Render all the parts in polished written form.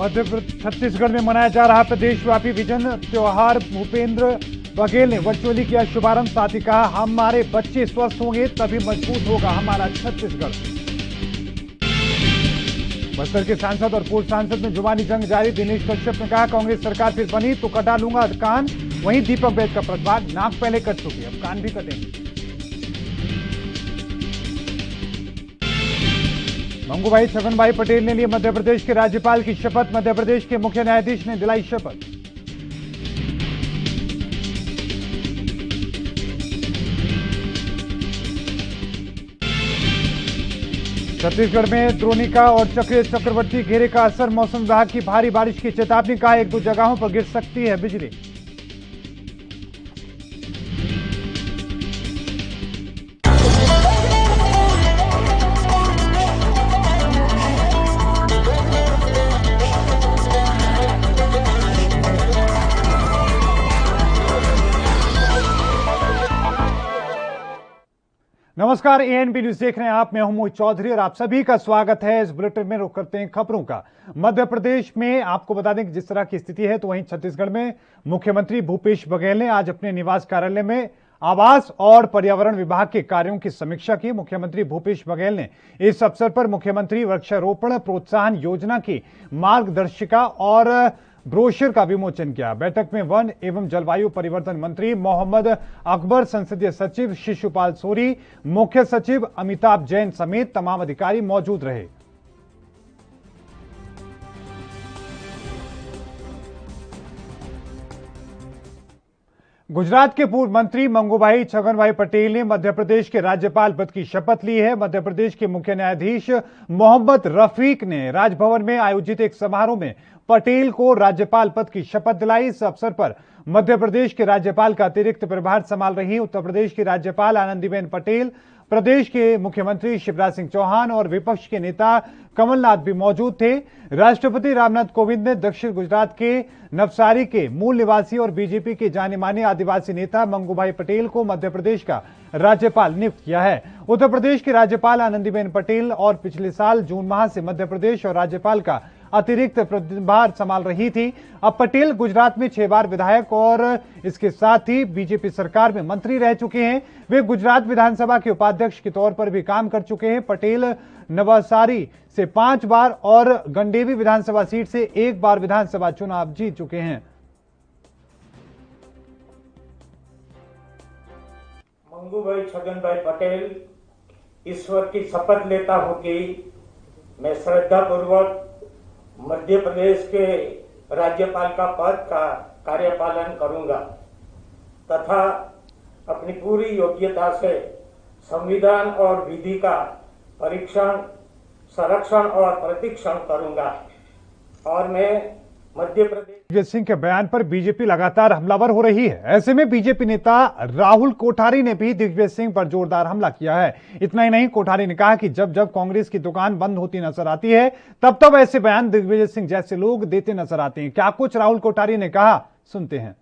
छत्तीसगढ़ में मनाया जा रहा प्रदेशव्यापी विजन त्योहार। भूपेंद्र बघेल ने वर्चुअली किया शुभारंभ, साथ ही कहा हमारे बच्चे स्वस्थ होंगे तभी मजबूत होगा हमारा छत्तीसगढ़। बस्तर के सांसद और पूर्व सांसद में जुबानी जंग जारी। दिनेश कश्यप ने कहा कांग्रेस सरकार फिर बनी तो कटा लूंगा कान। वहीं दीपक बैद का प्रतिवाद, नाक पहले कट चुकी, अब कान भी कटेंगे। मंगूभाई छगनभाई पटेल ने लिए मध्य प्रदेश के राज्यपाल की शपथ। मध्य प्रदेश के मुख्य न्यायाधीश ने दिलाई शपथ। छत्तीसगढ़ में द्रोणिका और चक्रीय चक्रवर्ती घेरे का असर। मौसम विभाग की भारी बारिश की चेतावनी, कहा एक दो जगहों पर गिर सकती है बिजली। नमस्कार, एएनबी न्यूज देख रहे हैं आप। मैं हूं मोहित चौधरी और आप सभी का स्वागत है इस बुलेटिन में। रुक करते हैं खबरों का। मध्य प्रदेश में आपको बता दें कि जिस तरह की स्थिति है, तो वहीं छत्तीसगढ़ में मुख्यमंत्री भूपेश बघेल ने आज अपने निवास कार्यालय में आवास और पर्यावरण विभाग के कार्यों की समीक्षा की। मुख्यमंत्री भूपेश बघेल ने इस अवसर पर मुख्यमंत्री वृक्षारोपण प्रोत्साहन योजना की मार्गदर्शिका और ब्रोशर का विमोचन किया। बैठक में वन एवं जलवायु परिवर्तन मंत्री मोहम्मद अकबर, संसदीय सचिव शिशुपाल सोरी, मुख्य सचिव अमिताभ जैन समेत तमाम अधिकारी मौजूद रहे। गुजरात के पूर्व मंत्री मंगूभाई छगनभाई पटेल ने मध्य प्रदेश के राज्यपाल पद की शपथ ली है। मध्य प्रदेश के मुख्य न्यायाधीश मोहम्मद रफीक ने राजभवन में आयोजित एक समारोह में पटेल को राज्यपाल पद की शपथ दिलाई। इस अवसर पर मध्य प्रदेश के राज्यपाल का अतिरिक्त प्रभार संभाल रही उत्तर प्रदेश की राज्यपाल आनंदीबेन पटेल, प्रदेश के मुख्यमंत्री शिवराज सिंह चौहान और विपक्ष के नेता कमलनाथ भी मौजूद थे। राष्ट्रपति रामनाथ कोविंद ने दक्षिण गुजरात के नवसारी के मूल निवासी और बीजेपी के जाने माने आदिवासी नेता मंगूभाई पटेल को मध्य प्रदेश का राज्यपाल नियुक्त किया है। उत्तर प्रदेश की राज्यपाल आनंदीबेन पटेल और पिछले साल जून माह से मध्य प्रदेश और राज्यपाल का अतिरिक्त प्रभार संभाल रही थी। अब पटेल गुजरात में 6 बार विधायक और इसके साथ ही बीजेपी सरकार में मंत्री रह चुके हैं। वे गुजरात विधानसभा के उपाध्यक्ष के तौर पर भी काम कर चुके हैं। पटेल नवासारी से 5 बार और गंडेवी विधानसभा सीट से 1 बार विधानसभा चुनाव जीत चुके हैं। मंगूभाई छगनभाई पटेल ईश्वर की शपथ लेता हूं कि मैं श्रद्धापूर्वक मध्य प्रदेश के राज्यपाल का पद का कार्यपालन करूंगा तथा अपनी पूरी योग्यता से संविधान और विधि का परीक्षण, संरक्षण और प्रशिक्षण करूंगा। और मैं मध्य प्रदेश दिग्विजय सिंह के बयान पर बीजेपी लगातार हमलावर हो रही है। ऐसे में बीजेपी नेता राहुल कोठारी ने भी दिग्विजय सिंह पर जोरदार हमला किया है। इतना ही नहीं, कोठारी ने कहा कि जब जब कांग्रेस की दुकान बंद होती नजर आती है, तब तब ऐसे बयान दिग्विजय सिंह जैसे लोग देते नजर आते हैं। क्या कुछ राहुल कोठारी ने कहा, सुनते हैं।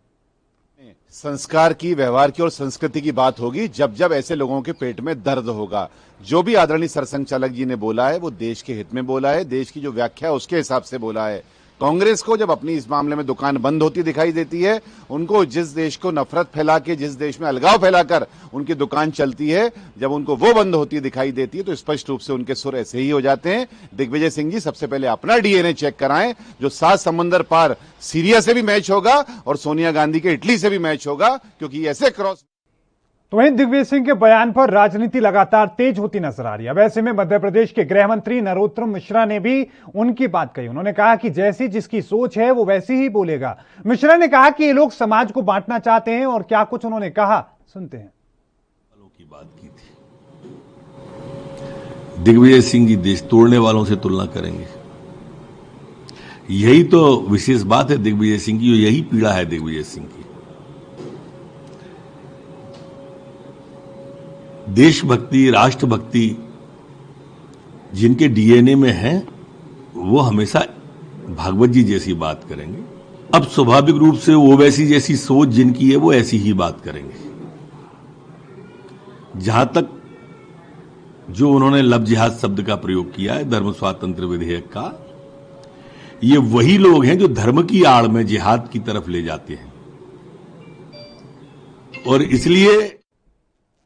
संस्कार की, व्यवहार की और संस्कृति की बात होगी जब जब ऐसे लोगों के पेट में दर्द होगा। जो भी आदरणीय सरसंघ चालक जी ने बोला है वो देश के हित में बोला है, देश की जो व्याख्या है उसके हिसाब से बोला है। कांग्रेस को जब अपनी इस मामले में दुकान बंद होती दिखाई देती है, उनको जिस देश को नफरत फैला के, जिस देश में अलगाव फैलाकर उनकी दुकान चलती है, जब उनको वो बंद होती दिखाई देती है तो स्पष्ट रूप से उनके सुर ऐसे ही हो जाते हैं। दिग्विजय सिंह जी सबसे पहले अपना डीएनए चेक कराएं, जो 7 समुंदर पार सीरिया से भी मैच होगा और सोनिया गांधी के इटली से भी मैच होगा, क्योंकि ऐसे क्रॉस। तो वहीं दिग्विजय सिंह के बयान पर राजनीति लगातार तेज होती नजर आ रही है। अब ऐसे में मध्य प्रदेश के गृह मंत्री नरोत्तम मिश्रा ने भी उनकी बात कही। उन्होंने कहा कि जैसी जिसकी सोच है वो वैसी ही बोलेगा। मिश्रा ने कहा कि ये लोग समाज को बांटना चाहते हैं और क्या कुछ उन्होंने कहा, सुनते हैं। की बात की थी, दिग्विजय सिंह जी देश तोड़ने वालों से तुलना करेंगे, यही तो विशेष बात है दिग्विजय सिंह की, यही पीड़ा है दिग्विजय सिंह की। देशभक्ति, राष्ट्रभक्ति जिनके डीएनए में है वो हमेशा भागवत जी जैसी बात करेंगे। अब स्वाभाविक रूप से वो वैसी जैसी सोच जिनकी है वो ऐसी ही बात करेंगे। जहां तक जो उन्होंने लव जिहाद शब्द का प्रयोग किया है धर्म स्वातंत्र विधेयक का, ये वही लोग हैं जो धर्म की आड़ में जिहाद की तरफ ले जाते हैं। और इसलिए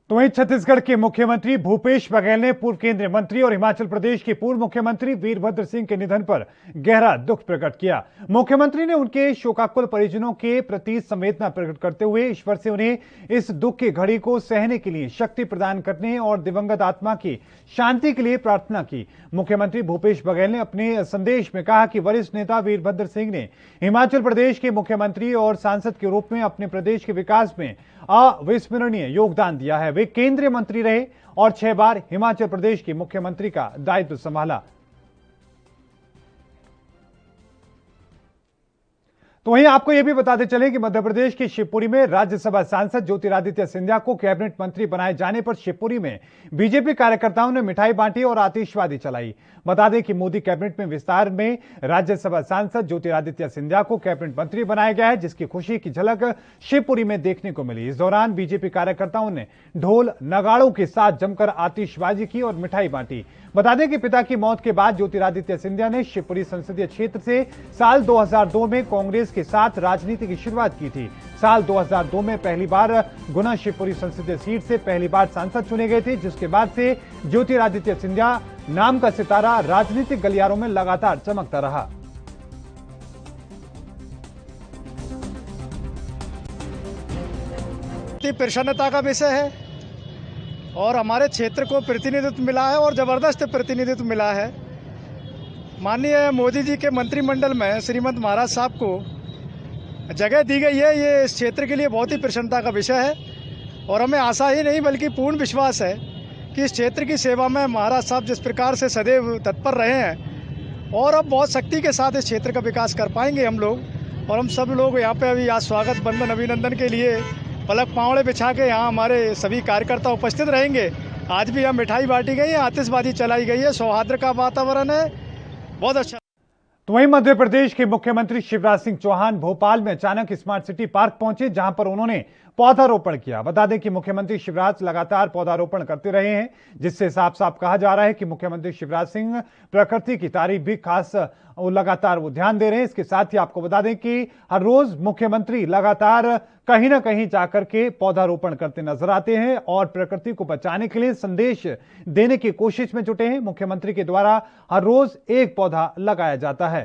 तो वहीं छत्तीसगढ़ के मुख्यमंत्री भूपेश बघेल ने पूर्व केंद्रीय मंत्री और हिमाचल प्रदेश के पूर्व मुख्यमंत्री वीरभद्र सिंह के निधन पर गहरा दुख प्रकट किया। मुख्यमंत्री ने उनके शोकाकुल परिजनों के प्रति संवेदना प्रकट करते हुए ईश्वर से उन्हें इस दुख की घड़ी को सहने के लिए शक्ति प्रदान करने और दिवंगत आत्मा की शांति के लिए प्रार्थना की। मुख्यमंत्री भूपेश बघेल ने अपने संदेश में कहा कि वरिष्ठ नेता वीरभद्र सिंह ने हिमाचल प्रदेश के मुख्यमंत्री और सांसद के रूप में अपने प्रदेश के विकास में अविस्मरणीय योगदान दिया है। वे केंद्रीय मंत्री रहे और 6 बार हिमाचल प्रदेश के मुख्यमंत्री का दायित्व संभाला। तो वहीं आपको यह भी बताते चले कि मध्य प्रदेश के शिवपुरी में राज्यसभा सांसद ज्योतिरादित्य सिंधिया को कैबिनेट मंत्री बनाए जाने पर शिवपुरी में बीजेपी कार्यकर्ताओं ने मिठाई बांटी और आतिशबाजी चलाई। बता दें कि मोदी कैबिनेट में विस्तार में राज्यसभा सांसद ज्योतिरादित्य सिंधिया को कैबिनेट मंत्री बनाया गया है, जिसकी खुशी की झलक शिवपुरी में देखने को मिली। इस दौरान बीजेपी कार्यकर्ताओं ने ढोल नगाड़ों के साथ जमकर आतिशबाजी की और मिठाई बांटी। बता दें कि पिता की मौत के बाद ज्योतिरादित्य सिंधिया ने शिवपुरी संसदीय क्षेत्र से साल 2002 में कांग्रेस के साथ राजनीति की शुरुआत की थी। साल 2002 में पहली बार गुना शिवपुरी संसदीय सीट से पहली बार सांसद चुने गए थे, जिसके बाद से ज्योतिरादित्य सिंधिया नाम का सितारा राजनीतिक गलियारों में लगातार चमकता रहा। प्रसन्नता का विषय है और हमारे क्षेत्र को प्रतिनिधित्व मिला है और जबरदस्त प्रतिनिधित्व मिला है। माननीय मोदी जी के मंत्रिमंडल में श्रीमंत महाराज साहब को जगह दी गई है। ये इस क्षेत्र के लिए बहुत ही प्रसन्नता का विषय है और हमें आशा ही नहीं बल्कि पूर्ण विश्वास है कि इस क्षेत्र की सेवा में महाराज साहब जिस प्रकार से सदैव तत्पर रहे हैं और अब बहुत शक्ति के साथ इस क्षेत्र का विकास कर पाएंगे हम लोग। और हम सब लोग यहाँ पे अभी आज स्वागत बंधन अभिनंदन के लिए पलक पावड़े बिछा के यहाँ हमारे सभी कार्यकर्ता उपस्थित रहेंगे। आज भी यहाँ मिठाई बांटी गई है, आतिशबाजी चलाई गई है, सौहार्द का वातावरण है, बहुत अच्छा। तो वहीं मध्य प्रदेश के मुख्यमंत्री शिवराज सिंह चौहान भोपाल में अचानक स्मार्ट सिटी पार्क पहुंचे, जहां पर उन्होंने पौधारोपण किया। बता दें कि मुख्यमंत्री शिवराज लगातार पौधारोपण करते रहे हैं, जिससे साफ साफ कहा जा रहा है कि मुख्यमंत्री शिवराज सिंह प्रकृति की तारीफ भी खास लगातार वो ध्यान दे रहे हैं। इसके साथ ही आपको बता दें कि हर रोज मुख्यमंत्री लगातार कहीं ना कहीं जाकर के पौधारोपण करते नजर आते हैं और प्रकृति को बचाने के लिए संदेश देने की कोशिश में जुटे हैं। मुख्यमंत्री के द्वारा हर रोज एक पौधा लगाया जाता है।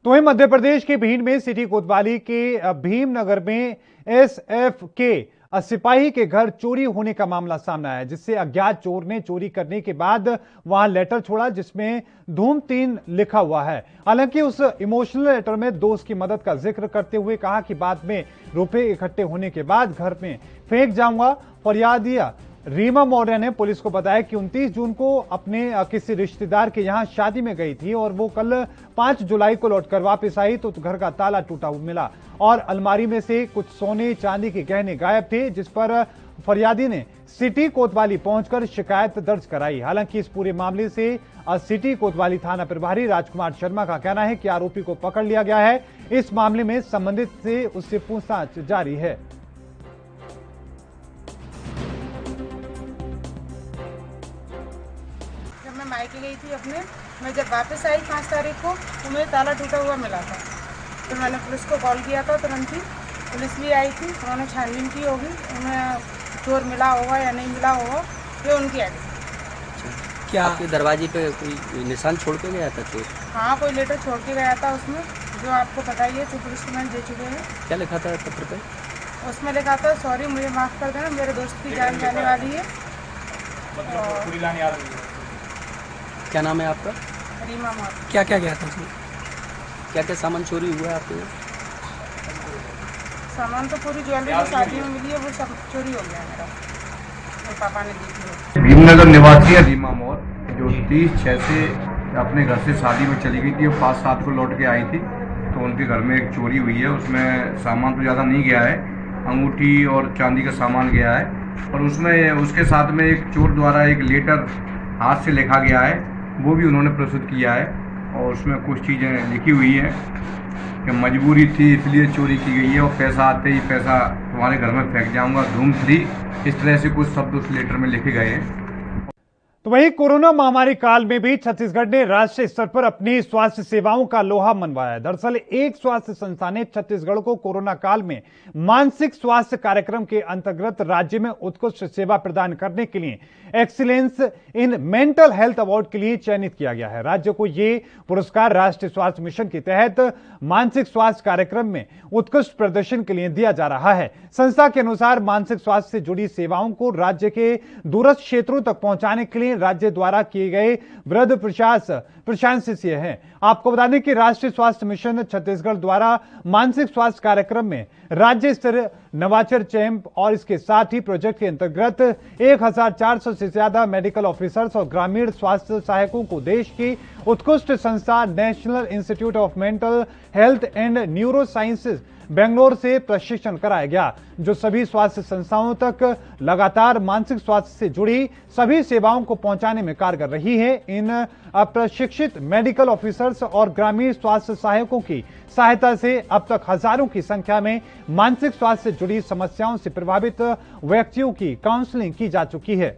तो वहीं मध्य प्रदेश के भिंड में सिटी कोतवाली के भीमनगर में एसएफ के सिपाही के घर चोरी होने का मामला सामने आया, जिससे अज्ञात चोर ने चोरी करने के बाद वहां लेटर छोड़ा जिसमें धूम 3 लिखा हुआ है। हालांकि उस इमोशनल लेटर में दोस्त की मदद का जिक्र करते हुए कहा कि बाद में रुपए इकट्ठे होने के बाद घर में फेंक जाऊंगा। फरियादिया रीमा मौर्य ने पुलिस को बताया कि 29 जून को अपने किसी रिश्तेदार के यहां शादी में गई थी और वो कल 5 जुलाई को लौटकर वापस आई तो घर का ताला टूटा हुआ मिला और अलमारी में से कुछ सोने चांदी के गहने गायब थे, जिस पर फरियादी ने सिटी कोतवाली पहुंचकर शिकायत दर्ज कराई। हालांकि इस पूरे मामले से सिटी कोतवाली थाना प्रभारी राजकुमार शर्मा का कहना है कि आरोपी को पकड़ लिया गया है। इस मामले में संबंधित से उससे पूछताछ जारी है। मायके गई थी अपने, मैं जब वापस आई 5 तारीख को तो मुझे ताला टूटा हुआ मिला था। तो मैंने पुलिस को कॉल किया था, तुरंत ही पुलिस भी आई थी। उन्होंने छानबीन की होगी, उन्हें चोर मिला होगा या नहीं मिला होगा, ये उनकी आइडिया। क्या आपके दरवाजे पे कोई निशान छोड़ के गया था चोर? हाँ, कोई लेटर छोड़ के गया था उसमें, जो आपको पता ही है, तो पुलिस को मैंने दे चुके हैं। क्या लिखा था पत्र पे? उसमें लिखा था, सॉरी मुझे माफ़ कर देना, मेरे दोस्त की जान जाने वाली है। क्या नाम है आपका? रीमा मौर्य। क्या क्या गया था उसमें? क्या क्या सामान चोरी हुआ है आपके? सामान तो पूरी ज्वेलरी जो शादी में मिली है वो सब चोरी हो गया मेरा, मेरे पापा ने दी थी। भीमनगर निवासी है रीमा मौर्य, जो 30/6 से अपने घर से शादी में चली गई थी और 5-7 को लौट के आई थी। तो उनके घर में एक चोरी हुई है, उसमें सामान तो ज़्यादा नहीं गया है, अंगूठी और चांदी का सामान गया है। और उसमें उसके साथ में एक चोर द्वारा एक लेटर हाथ से लिखा गया है, वो भी उन्होंने प्रस्तुत किया है। और उसमें कुछ चीज़ें लिखी हुई हैं कि मजबूरी थी इसलिए चोरी की गई है और पैसा आते ही पैसा तुम्हारे घर में फेंक जाऊंगा, धूम 3, इस तरह से कुछ शब्द उस लेटर में लिखे गए हैं। तो वहीं कोरोना महामारी काल में भी छत्तीसगढ़ ने राष्ट्रीय स्तर पर अपनी स्वास्थ्य सेवाओं का लोहा मनवाया है। दरअसल एक स्वास्थ्य संस्था ने छत्तीसगढ़ को कोरोना काल में मानसिक स्वास्थ्य कार्यक्रम के अंतर्गत राज्य में उत्कृष्ट सेवा प्रदान करने के लिए excellence in mental health award के लिए चयनित किया गया है। राज्य को यह पुरस्कार राष्ट्रीय स्वास्थ्य मिशन के तहत मानसिक स्वास्थ्य कार्यक्रम में उत्कृष्ट प्रदर्शन के लिए दिया जा रहा है। संस्था के अनुसार मानसिक स्वास्थ्य से जुड़ी सेवाओं को राज्य के दूरस्थ क्षेत्रों तक पहुंचाने के लिए राज्य द्वारा किए गए वृहद प्रयास प्रशंसनीय है। आपको बता दें कि राष्ट्रीय स्वास्थ्य मिशन छत्तीसगढ़ द्वारा मानसिक स्वास्थ्य कार्यक्रम में राज्य स्तरीय नवाचार चैंप और इसके साथ ही प्रोजेक्ट के अंतर्गत 1400 से ज्यादा मेडिकल ऑफिसर्स और ग्रामीण स्वास्थ्य सहायकों को देश की उत्कृष्ट संस्था national institute of mental health and neuro sciences Bangalore से प्रशिक्षण कराया गया, जो सभी स्वास्थ्य संस्थाओं तक लगातार मानसिक स्वास्थ्य से जुड़ी सभी सेवाओं को पहुंचाने में कारगर रही है। इन प्रशिक्षित मेडिकल ऑफिसर्स और ग्रामीण स्वास्थ्य सहायकों की सहायता से अब तक हजारों की संख्या में मानसिक स्वास्थ्य से जुड़ी समस्याओं से प्रभावित व्यक्तियों की काउंसलिंग की जा चुकी है।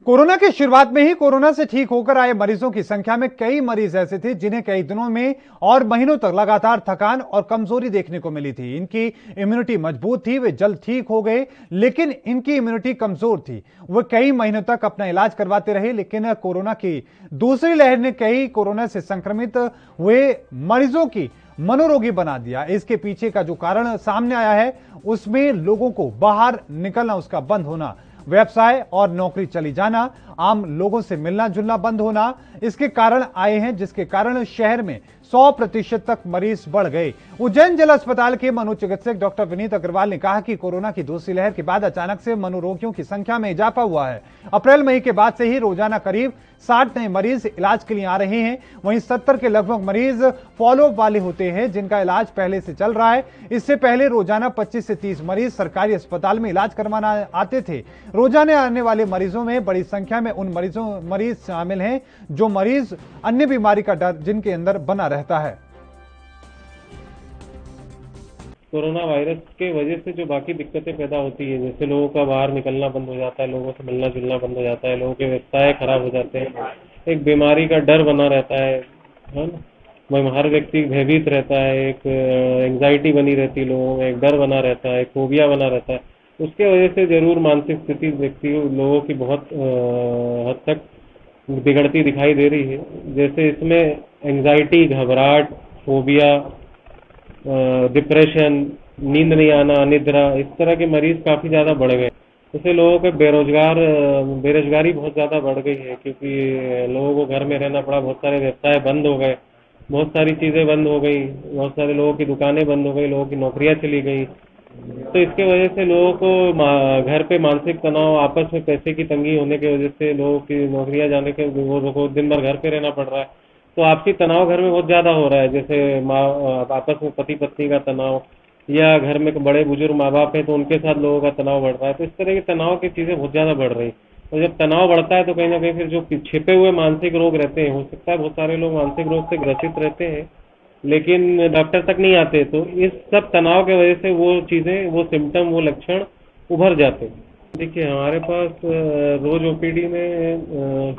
कोरोना की शुरुआत में ही कोरोना से ठीक होकर आए मरीजों की संख्या में कई मरीज ऐसे थे जिन्हें कई दिनों में और महीनों तक लगातार थकान और कमजोरी देखने को मिली थी। इनकी इम्यूनिटी मजबूत थी, वे जल्द ठीक हो गए, लेकिन इनकी इम्यूनिटी कमजोर थी। वे कई महीनों तक अपना इलाज करवाते रहे, लेकिन कोरोना की दूसरी लहर ने कई कोरोना से संक्रमित हुए मरीजों की मनोरोगी बना दिया। इसके पीछे का जो कारण सामने आया है उसमें लोगों को बाहर निकलना, उसका बंद होना, व्यवसाय और नौकरी चली जाना, आम लोगों से मिलना जुलना बंद होना, इसके कारण आए हैं, जिसके कारण शहर में 100% तक मरीज बढ़ गए। उज्जैन जिला अस्पताल के मनोचिकित्सक डॉक्टर विनीत अग्रवाल ने कहा कि कोरोना की दूसरी लहर के बाद अचानक से मनोरोगियों की संख्या में इजाफा हुआ है। अप्रैल मई के बाद से ही रोजाना करीब 60 नए मरीज इलाज के लिए आ रहे हैं। वहीं 70 के लगभग मरीज फॉलोअप वाले होते हैं जिनका इलाज पहले से चल रहा है। इससे पहले रोजाना 25 से 30 मरीज सरकारी अस्पताल में इलाज करवाना आते थे। रोजाना आने वाले मरीजों में बड़ी संख्या में उन मरीज शामिल हैं जो मरीज अन्य बीमारी का डर जिनके अंदर बना रहता है। कोरोना वायरस के वजह से जो बाकी दिक्कतें पैदा होती है, जैसे लोगों का बाहर निकलना बंद हो जाता है, लोगों से मिलना जुलना बंद हो जाता है, लोगों के व्यवसाय खराब हो जाते हैं, एक बीमारी का डर बना रहता है ना, हर व्यक्ति भयभीत रहता है, एक एंग्जाइटी बनी रहती है लोगों में, एक डर बना रहता है, फोबिया बना रहता है। उसके वजह से जरूर मानसिक स्थिति व्यक्ति लोगों की बहुत हद तक बिगड़ती दिखाई दे रही है। जैसे इसमें एंग्जाइटी, घबराहट, फोबिया, डिप्रेशन, नींद नहीं आना, अनिद्रा, इस तरह के मरीज काफ़ी ज़्यादा बढ़ गए। इससे लोगों के बेरोजगारी बहुत ज़्यादा बढ़ गई है, क्योंकि लोगों को घर में रहना पड़ा, बहुत सारे व्यवसाय बंद हो गए, बहुत सारी चीज़ें बंद हो गई, बहुत सारे लोगों की दुकानें बंद हो गई, लोगों की नौकरियां चली गई। तो इसके वजह से लोगों को घर पे मानसिक तनाव, आपस में पैसे की तंगी होने की वजह से लोगों की नौकरियां जाने के वो दिन भर घर पे रहना पड़ रहा है, तो आपसी तनाव घर में बहुत ज़्यादा हो रहा है। जैसे आपस में पति पत्नी का तनाव, या घर में बड़े बुजुर्ग माँ बाप हैं तो उनके साथ लोगों का तनाव बढ़ रहा है। तो इस तरह के तनाव की चीज़ें बहुत ज़्यादा बढ़ रही। और जब तनाव बढ़ता है तो कहीं ना कहीं फिर जो छिपे हुए मानसिक रोग रहते हैं, हो सकता है बहुत सारे लोग मानसिक रोग से ग्रसित रहते हैं लेकिन डॉक्टर तक नहीं आते, तो इस सब तनाव के वजह से वो चीज़ें, वो सिम्टम, वो लक्षण उभर जाते हैं। देखिए हमारे पास रोज ओपीडी में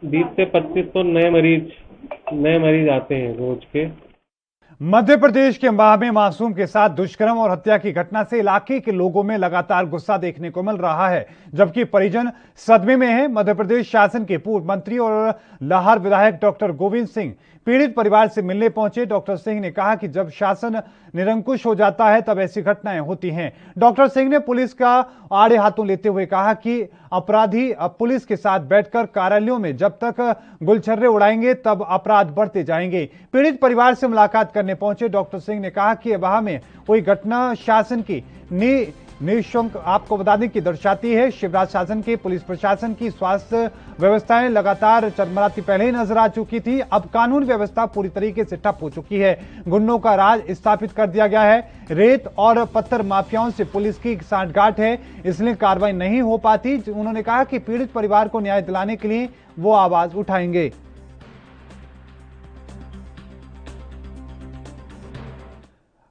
20 से 25 तो नए मरीज आते हैं रोज के। मध्य प्रदेश के अंबाह में मासूम के साथ दुष्कर्म और हत्या की घटना से इलाके के लोगों में लगातार गुस्सा देखने को मिल रहा है, जबकि परिजन सदमे में हैं। मध्य प्रदेश शासन के पूर्व मंत्री और लाहौर विधायक डॉक्टर गोविंद सिंह पीड़ित परिवार से मिलने पहुंचे। डॉक्टर सिंह ने कहा कि जब शासन निरंकुश हो जाता है तब ऐसी घटनाएं होती हैं। डॉक्टर सिंह ने पुलिस का आड़े हाथों लेते हुए कहा कि अपराधी अब पुलिस के साथ बैठकर कार्यालयों में जब तक गुलछर्रे उड़ाएंगे तब अपराध बढ़ते जाएंगे। पीड़ित परिवार से मुलाकात करने पहुंचे डॉक्टर सिंह ने कहा कि अबाह में कोई घटना शासन की निःशुल्क आपको बता दें कि दर्शाती है शिवराज शासन के पुलिस प्रशासन की स्वास्थ्य व्यवस्थाएं लगातार चरमराती पहले ही नजर आ चुकी थी। अब कानून व्यवस्था पूरी तरीके से ठप हो चुकी है। गुंडों का राज स्थापित कर दिया गया है। रेत और पत्थर माफियाओं से पुलिस की सांठगांठ है, इसलिए कार्रवाई नहीं हो पाती। उन्होंने कहा कि पीड़ित परिवार को न्याय दिलाने के लिए वो आवाज उठाएंगे।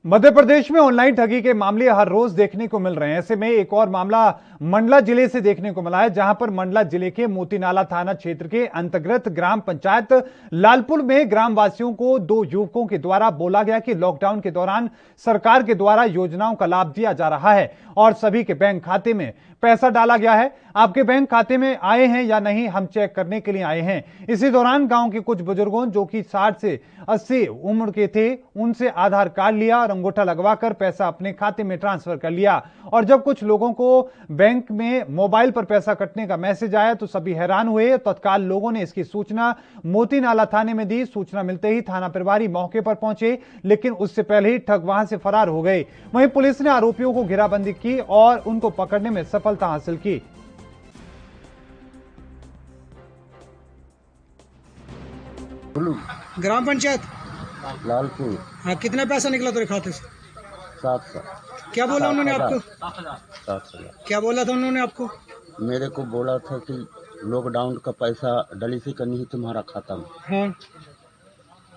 मध्य प्रदेश में ऑनलाइन ठगी के मामले हर रोज देखने को मिल रहे हैं। ऐसे में एक और मामला मंडला जिले से देखने को मिला है, जहां पर मंडला जिले के मोतीनाला थाना क्षेत्र के अंतर्गत ग्राम पंचायत लालपुर में ग्रामवासियों को 2 युवकों के द्वारा बोला गया कि लॉकडाउन के दौरान सरकार के द्वारा योजनाओं का लाभ दिया जा रहा है और सभी के बैंक खाते में पैसा डाला गया है। आपके बैंक खाते में आए हैं या नहीं, हम चेक करने के लिए आए हैं। इसी दौरान गांव के कुछ बुजुर्गों जो कि 60 से 80 उम्र के थे, उनसे आधार कार्ड लिया और अंगूठा लगवाकर पैसा अपने खाते में ट्रांसफर कर लिया। और जब कुछ लोगों को बैंक में मोबाइल पर पैसा कटने का मैसेज आया तो सभी हैरान हुए। तत्काल लोगों ने इसकी सूचना मोतीनाला थाने में दी। सूचना मिलते ही थाना प्रभारी मौके पर पहुंचे, लेकिन उससे पहले ही ठग वहां से फरार हो गए। वहीं पुलिस ने आरोपियों को घेराबंदी की और उनको पकड़ने में सफलता हासिल की। ग्राम पंचायत लालपुर। हाँ, कितना पैसा निकला तेरे खाते से? 700। क्या बोला उन्होंने आपको? 700। क्या बोला था उन्होंने आपको? मेरे को बोला था कि लॉकडाउन का पैसा डलीसी करनी है तुम्हारा खाता में। हाँ।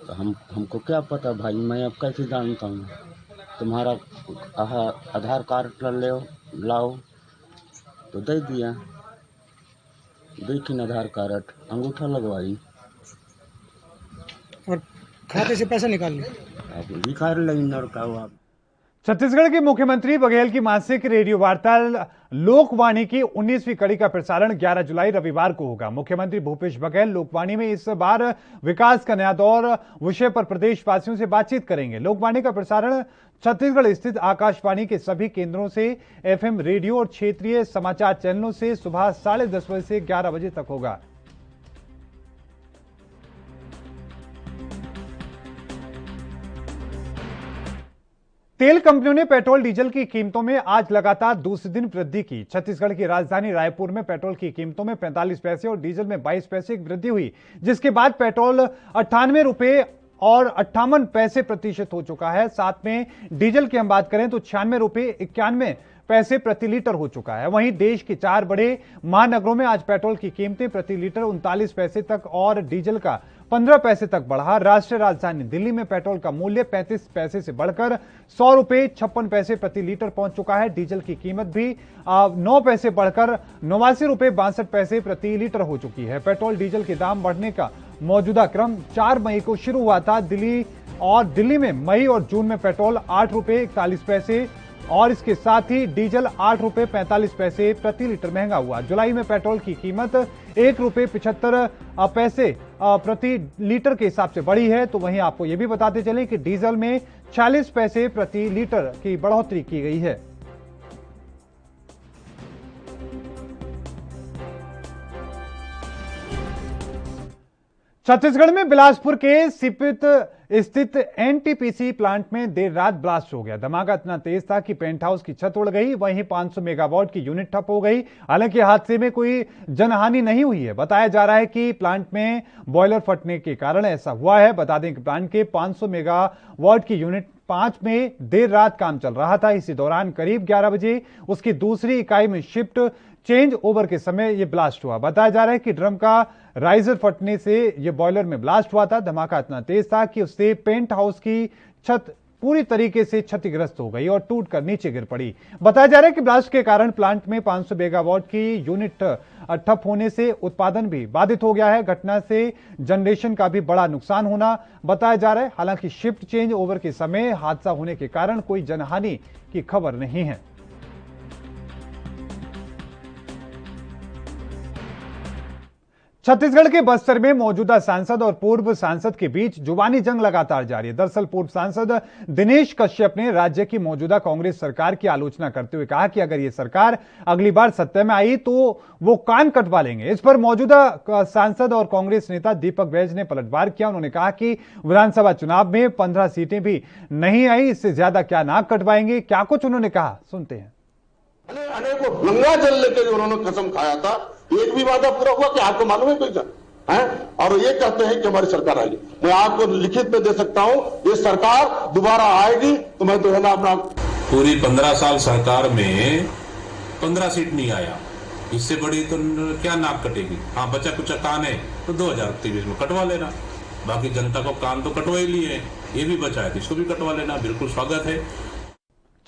तो हमको क्या पता भाई, मैं अब कैसे जानता हूँ? तुम्हारा आधार कार्ड लाओ तो दे दिया, देखिन आधार कार्ड, अंगूठा लगवाई और खाते से पैसा निकाल लिया। अब दिखा रही और का हुआ। छत्तीसगढ़ के मुख्यमंत्री बघेल की मासिक रेडियो वार्ता लोकवाणी की 19वीं कड़ी का प्रसारण 11 जुलाई रविवार को होगा। मुख्यमंत्री भूपेश बघेल लोकवाणी में इस बार विकास का नया दौर विषय पर प्रदेशवासियों से बातचीत करेंगे। लोकवाणी का प्रसारण छत्तीसगढ़ स्थित आकाशवाणी के सभी केंद्रों से, एफएम रेडियो और क्षेत्रीय समाचार चैनलों से सुबह 10:30 बजे से 11 बजे तक होगा। तेल कंपनियों ने पेट्रोल डीजल की कीमतों में आज लगातार दूसरे दिन वृद्धि की। छत्तीसगढ़ की राजधानी रायपुर में पेट्रोल की कीमतों में 45 पैसे और डीजल में 22 पैसे की वृद्धि हुई, जिसके बाद पेट्रोल 98 रुपए और 58 पैसे प्रतिशत हो चुका है। साथ में डीजल की हम बात करें तो 96 रुपए 91 पैसे प्रति लीटर हो चुका है। वहीं देश के 4 बड़े महानगरों में आज पेट्रोल की कीमतें प्रति लीटर 39 पैसे तक और डीजल का 15 पैसे तक बढ़ा। राष्ट्रीय राजधानी दिल्ली में पेट्रोल का मूल्य 35 पैसे से बढ़कर 100 रुपए 56 पैसे प्रति लीटर पहुंच चुका है। डीजल की कीमत भी 9 पैसे बढ़कर 89 रुपए 62 पैसे प्रति लीटर हो चुकी है। पेट्रोल डीजल के दाम बढ़ने का मौजूदा क्रम 4 मई को शुरू हुआ था। दिल्ली में मई और जून में पेट्रोल 8 रुपए 41 पैसे और इसके साथ ही डीजल 8 रुपए 45 पैसे प्रति लीटर महंगा हुआ। जुलाई में पेट्रोल की कीमत 1 रुपए 75 पैसे प्रति लीटर के हिसाब से बढ़ी है। तो वहीं आपको यह भी बताते चलें कि डीजल में 46 पैसे प्रति लीटर की बढ़ोतरी की गई है। छत्तीसगढ़ में बिलासपुर के सिपित स्थित एनटीपीसी प्लांट में देर रात ब्लास्ट हो गया। धमाका इतना तेज था कि पेंट हाउस की छत उड़ गई। वहीं 500 मेगावाट की यूनिट ठप हो गई। हालांकि हादसे में कोई जनहानि नहीं हुई है। बताया जा रहा है कि प्लांट में बॉयलर फटने के कारण ऐसा हुआ है। बता दें कि प्लांट के 500 मेगावाट की यूनिट 5 में देर रात काम चल रहा था। इसी दौरान करीब 11 बजे उसकी दूसरी इकाई में शिफ्ट चेंज ओवर के समय यह ब्लास्ट हुआ। बताया जा रहा है कि ड्रम का राइजर फटने से यह बॉयलर में ब्लास्ट हुआ था। धमाका इतना तेज था कि उससे पेंट हाउस की छत पूरी तरीके से क्षतिग्रस्त हो गई और टूटकर नीचे गिर पड़ी। बताया जा रहा है कि ब्लास्ट के कारण प्लांट में 500 मेगावाट की यूनिट ठप होने से उत्पादन भी बाधित हो गया है। घटना से जनरेशन का भी बड़ा नुकसान होना बताया जा रहा है। हालांकि शिफ्ट चेंज ओवर के समय हादसा होने के कारण कोई जनहानि की खबर नहीं है। छत्तीसगढ़ के बस्तर में मौजूदा सांसद और पूर्व सांसद के बीच जुबानी जंग लगातार जारी है। दरअसल पूर्व सांसद दिनेश कश्यप ने राज्य की मौजूदा कांग्रेस सरकार की आलोचना करते हुए कहा कि अगर ये सरकार अगली बार सत्ता में आई तो वो कान कटवा लेंगे। इस पर मौजूदा सांसद और कांग्रेस नेता दीपक बैज ने पलटवार किया। उन्होंने कहा कि विधानसभा चुनाव में 15 सीटें भी नहीं आई, इससे ज्यादा क्या नाक कटवाएंगे। क्या कुछ उन्होंने कहा, सुनते हैं। अनेकों गंगा जल लेकर जो उन्होंने कसम खाया था, एक भी वादा पूरा हुआ कि आपको मालूम है कोई है? और ये कहते हैं कि हमारी सरकार आएगी। मैं आपको लिखित में दे सकता हूं, ये सरकार दोबारा आएगी तो मैं तो है ना अपना पूरी 15 साल सरकार में 15 सीट नहीं आया, इससे बड़ी तो क्या नाक कटेगी। हाँ, बचा कुछ कान है तो 2023 में कटवा लेना। बाकी जनता को कान तो कटवा ही लिए, ये भी बचा है, इसको भी कटवा लेना बिल्कुल स्वागत है।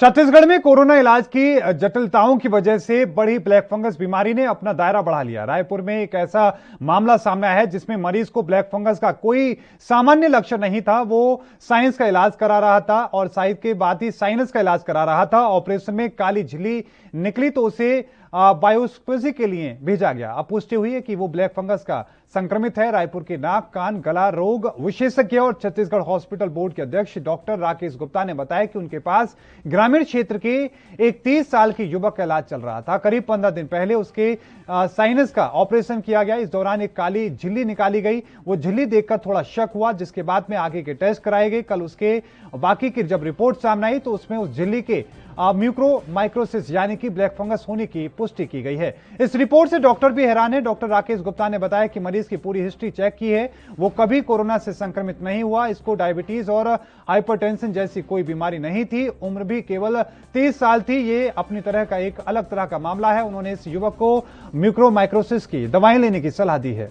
छत्तीसगढ़ में कोरोना इलाज की जटिलताओं की वजह से बढ़ी ब्लैक फंगस बीमारी ने अपना दायरा बढ़ा लिया। रायपुर में एक ऐसा मामला सामने आया है जिसमें मरीज को ब्लैक फंगस का कोई सामान्य लक्षण नहीं था। वो साइंस का इलाज करा रहा था और साइंस के बाद ही साइनस का इलाज करा रहा था। ऑपरेशन में काली झिल्ली निकली तो उसे बायोप्सी के लिए भेजा गया। अब पुष्टि हुई है कि वो ब्लैक फंगस का संक्रमित है। रायपुर के नाक कान गला रोग विशेषज्ञ और छत्तीसगढ़ हॉस्पिटल बोर्ड के अध्यक्ष डॉक्टर राकेश गुप्ता ने बताया कि उनके पास ग्रामीण क्षेत्र के एक 30 साल की युवक का इलाज चल रहा था। करीब 15 दिन पहले उसके साइनस का ऑपरेशन किया गया। इस दौरान एक काली झिल्ली निकाली गई। वो झिल्ली देखकर थोड़ा शक हुआ, जिसके बाद में आगे के टेस्ट कराए गए। कल उसके बाकी की जब रिपोर्ट सामने आई तो उसमें उस झिल्ली के म्यूकोमाइकोसिस यानी कि ब्लैक फंगस होने की पुष्टि की गई है। इस रिपोर्ट से डॉक्टर भी हैरान है। डॉक्टर राकेश गुप्ता ने बताया कि मरीज की पूरी हिस्ट्री चेक की है, वो कभी कोरोना से संक्रमित नहीं हुआ, इसको डायबिटीज और हाइपरटेंशन जैसी कोई बीमारी नहीं थी, उम्र भी केवल 30 साल थी। ये अपनी तरह का एक अलग तरह का मामला है। उन्होंने इस युवक को म्यूकोमाइकोसिस की दवाएं लेने की सलाह दी है।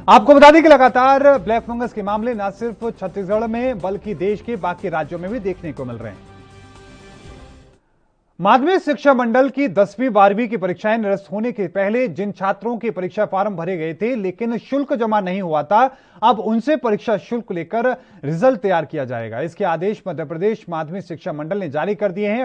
आपको बता दें कि लगातार ब्लैक फंगस के मामले न सिर्फ छत्तीसगढ़ में बल्कि देश के बाकी राज्यों में भी देखने को मिल रहे हैं। माध्यमिक शिक्षा मंडल की 10वीं 12वीं की परीक्षाएं निरस्त होने के पहले जिन छात्रों के परीक्षा फॉर्म भरे गए थे लेकिन शुल्क जमा नहीं हुआ था, अब उनसे परीक्षा शुल्क लेकर रिजल्ट तैयार किया जाएगा। इसके आदेश मध्य प्रदेश माध्यमिक शिक्षा मंडल ने जारी कर दिए हैं।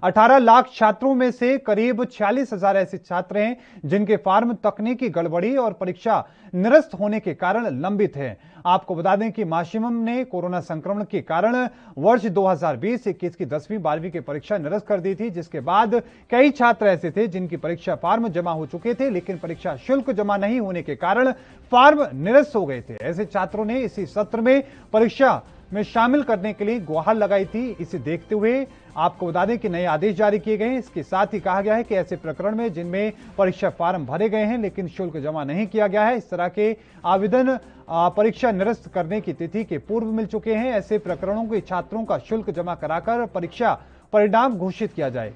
18 लाख छात्रों में से करीब 46,000 ऐसे छात्र हैं जिनके फॉर्म तकनीकी गड़बड़ी और परीक्षा निरस्त होने के कारण लंबित है। आपको बता दें कि माशिमम ने कोरोना संक्रमण के कारण वर्ष 2020-21 की 10वीं 12वीं की परीक्षा निरस्त कर दी थी, जिसके बाद कई छात्र ऐसे थे जिनकी परीक्षा फॉर्म जमा हो चुके थे लेकिन परीक्षा शुल्क जमा नहीं होने के कारण फॉर्म निरस्त हो गए थे। ऐसे छात्रों ने इसी सत्र में परीक्षा में शामिल करने के लिए गुहार लगाई थी। इसे देखते हुए आपको बता दें कि नए आदेश जारी किए गए हैं। इसके साथ ही कहा गया है कि ऐसे प्रकरण में जिनमें परीक्षा फॉर्म भरे गए हैं लेकिन शुल्क जमा नहीं किया गया है, इस तरह के आवेदन परीक्षा निरस्त करने की तिथि के पूर्व मिल चुके हैं, ऐसे प्रकरणों के छात्रों का शुल्क जमा कराकर परीक्षा परिणाम घोषित किया जाए।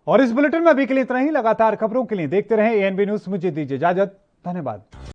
और इस बुलेटिन में अभी के लिए इतना ही। लगातार खबरों के लिए देखते रहें एएनबी न्यूज। मुझे दीजिए इजाजत। धन्यवाद।